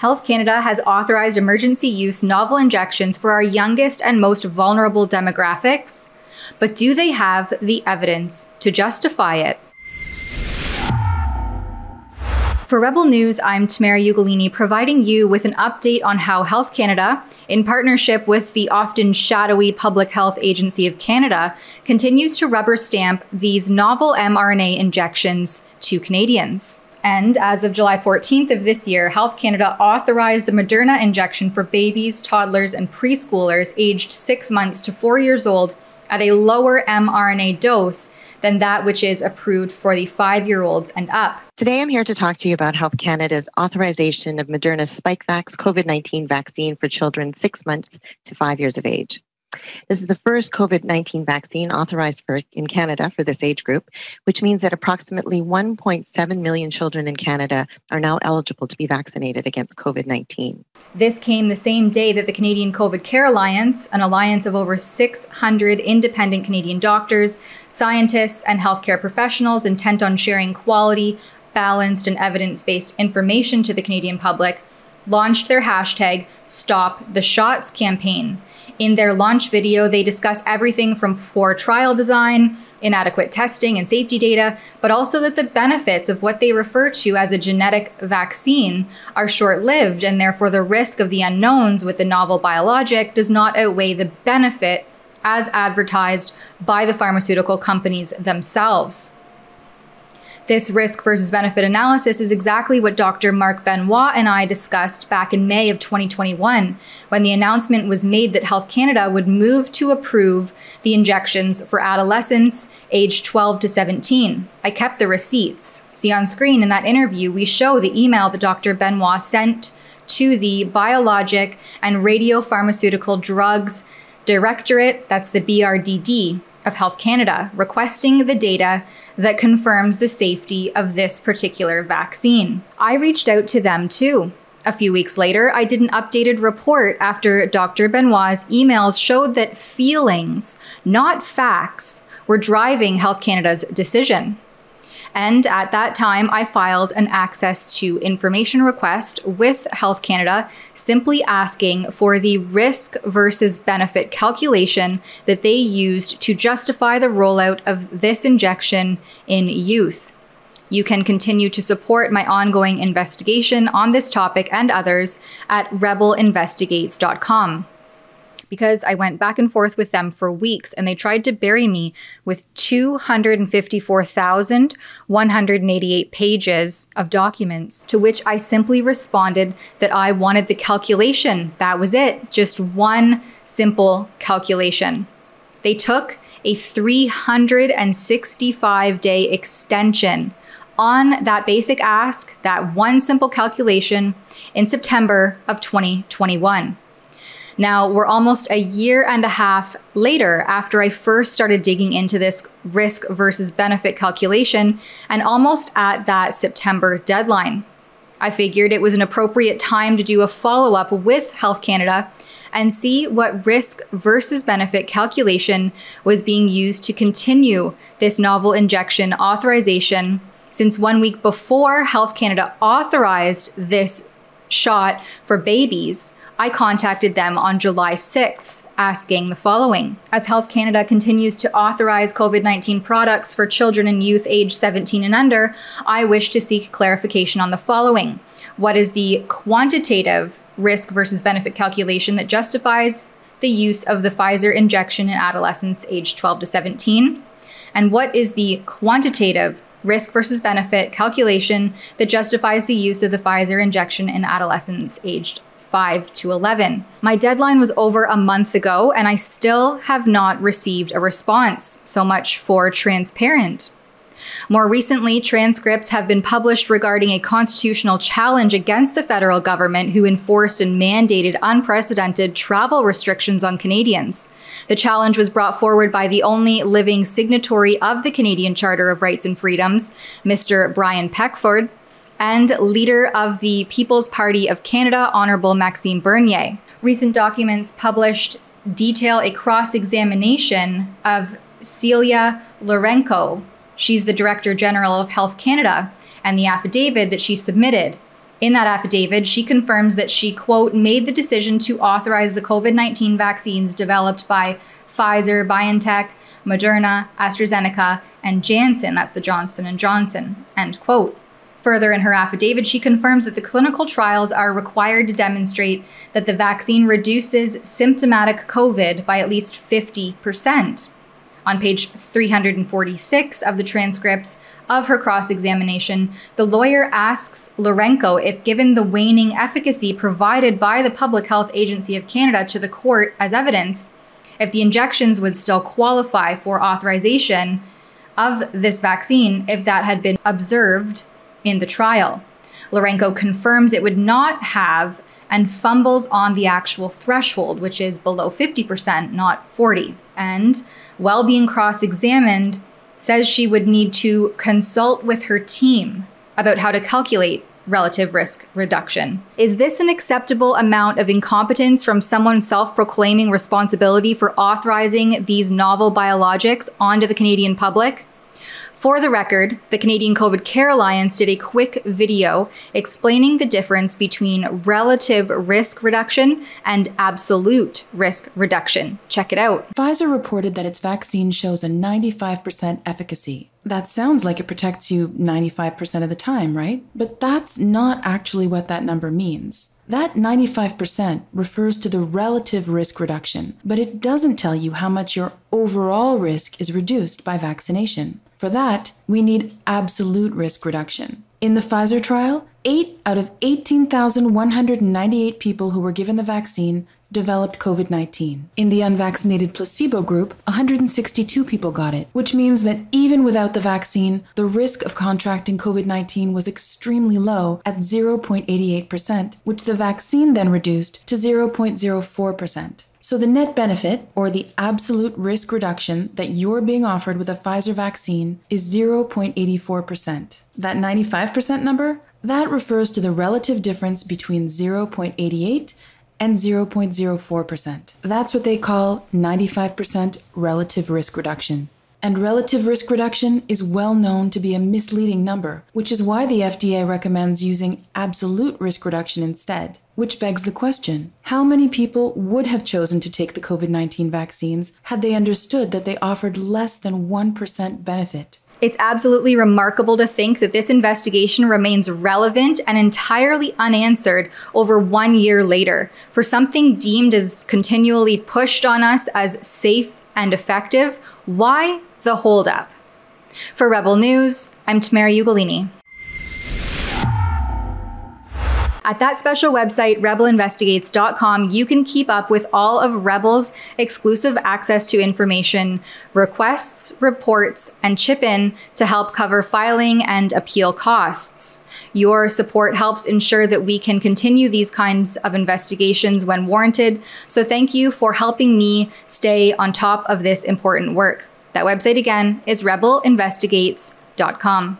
Health Canada has authorized emergency use novel injections for our youngest and most vulnerable demographics, but do they have the evidence to justify it? For Rebel News, I'm Tamara Ugolini, providing you with an update on how Health Canada, in partnership with the often shadowy Public Health Agency of Canada, continues to rubber stamp these novel mRNA injections to Canadians. And as of July 14th of this year, Health Canada authorized the Moderna injection for babies, toddlers, and preschoolers aged 6 months to 4 years old at a lower mRNA dose than that which is approved for the 5-year-olds and up. Today, I'm here to talk to you about Health Canada's authorization of Moderna's Spikevax COVID-19 vaccine for children 6 months to 5 years of age. This is the first COVID-19 vaccine authorized in Canada for this age group, which means that approximately 1.7 million children in Canada are now eligible to be vaccinated against COVID-19. This came the same day that the Canadian COVID Care Alliance, an alliance of over 600 independent Canadian doctors, scientists, and healthcare professionals intent on sharing quality, balanced, and evidence-based information to the Canadian public, launched their hashtag #StopTheShots campaign. In their launch video, they discuss everything from poor trial design, inadequate testing and safety data, but also that the benefits of what they refer to as a genetic vaccine are short-lived, and therefore the risk of the unknowns with the novel biologic does not outweigh the benefit as advertised by the pharmaceutical companies themselves. This risk versus benefit analysis is exactly what Dr. Mark Benoit and I discussed back in May of 2021, when the announcement was made that Health Canada would move to approve the injections for adolescents aged 12 to 17. I kept the receipts. See on screen in that interview, we show the email that Dr. Benoit sent to the Biologic and Radiopharmaceutical Drugs Directorate, that's the BRDD, of Health Canada, requesting the data that confirms the safety of this particular vaccine. I reached out to them too. A few weeks later, I did an updated report after Dr. Benoit's emails showed that feelings, not facts, were driving Health Canada's decision. And at that time, I filed an access to information request with Health Canada, simply asking for the risk versus benefit calculation that they used to justify the rollout of this injection in youth. You can continue to support my ongoing investigation on this topic and others at rebelinvestigates.com. Because I went back and forth with them for weeks and they tried to bury me with 254,188 pages of documents, to which I simply responded that I wanted the calculation. That was it, just one simple calculation. They took a 365-day extension on that basic ask, that one simple calculation, in September of 2021. Now, we're almost a year and a half later after I first started digging into this risk versus benefit calculation, and almost at that September deadline. I figured it was an appropriate time to do a follow-up with Health Canada and see what risk versus benefit calculation was being used to continue this novel injection authorization, since 1 week before Health Canada authorized this shot for babies, I contacted them on July 6th asking the following. As Health Canada continues to authorize COVID-19 products for children and youth aged 17 and under, I wish to seek clarification on the following. What is the quantitative risk versus benefit calculation that justifies the use of the Pfizer injection in adolescents aged 12 to 17? And what is the quantitative risk versus benefit calculation that justifies the use of the Pfizer injection in adolescents aged 5 to 11. My deadline was over a month ago and I still have not received a response. So much for transparent. More recently, transcripts have been published regarding a constitutional challenge against the federal government who enforced and mandated unprecedented travel restrictions on Canadians. The challenge was brought forward by the only living signatory of the Canadian Charter of Rights and Freedoms, Mr. Brian Peckford, and leader of the People's Party of Canada, Honourable Maxime Bernier. Recent documents published detail a cross-examination of Celia Lourenco. She's the Director General of Health Canada, and the affidavit that she submitted. In that affidavit, she confirms that she, quote, made the decision to authorize the COVID-19 vaccines developed by Pfizer, BioNTech, Moderna, AstraZeneca, and Janssen, that's the Johnson & Johnson, end quote. Further, in her affidavit, she confirms that the clinical trials are required to demonstrate that the vaccine reduces symptomatic COVID by at least 50%. On page 346 of the transcripts of her cross-examination, the lawyer asks Lourenco if, given the waning efficacy provided by the Public Health Agency of Canada to the court as evidence, if the injections would still qualify for authorization of this vaccine if that had been observed in the trial. Lourenco confirms it would not have and fumbles on the actual threshold, which is below 50%, not 40%. And, while being cross-examined, says she would need to consult with her team about how to calculate relative risk reduction. Is this an acceptable amount of incompetence from someone self-proclaiming responsibility for authorizing these novel biologics onto the Canadian public? For the record, the Canadian COVID Care Alliance did a quick video explaining the difference between relative risk reduction and absolute risk reduction. Check it out. Pfizer reported that its vaccine shows a 95% efficacy. That sounds like it protects you 95% of the time, right? But that's not actually what that number means. That 95% refers to the relative risk reduction, but it doesn't tell you how much your overall risk is reduced by vaccination. For that, we need absolute risk reduction. In the Pfizer trial, 8 out of 18,198 people who were given the vaccine developed COVID-19. In the unvaccinated placebo group, 162 people got it, which means that even without the vaccine, the risk of contracting COVID-19 was extremely low at 0.88%, which the vaccine then reduced to 0.04%. So the net benefit, or the absolute risk reduction that you're being offered with a Pfizer vaccine, is 0.84%. That 95% number, that refers to the relative difference between 0.88 and 0.04%. That's what they call 95% relative risk reduction. And relative risk reduction is well known to be a misleading number, which is why the FDA recommends using absolute risk reduction instead. Which begs the question, how many people would have chosen to take the COVID-19 vaccines had they understood that they offered less than 1% benefit? It's absolutely remarkable to think that this investigation remains relevant and entirely unanswered over 1 year later for something deemed as continually pushed on us as safe and effective. Why the holdup? For Rebel News, I'm Tamara Ugolini. At that special website, rebelinvestigates.com, you can keep up with all of Rebel's exclusive access to information, requests, reports, and chip in to help cover filing and appeal costs. Your support helps ensure that we can continue these kinds of investigations when warranted, so thank you for helping me stay on top of this important work. That website again is rebelinvestigates.com.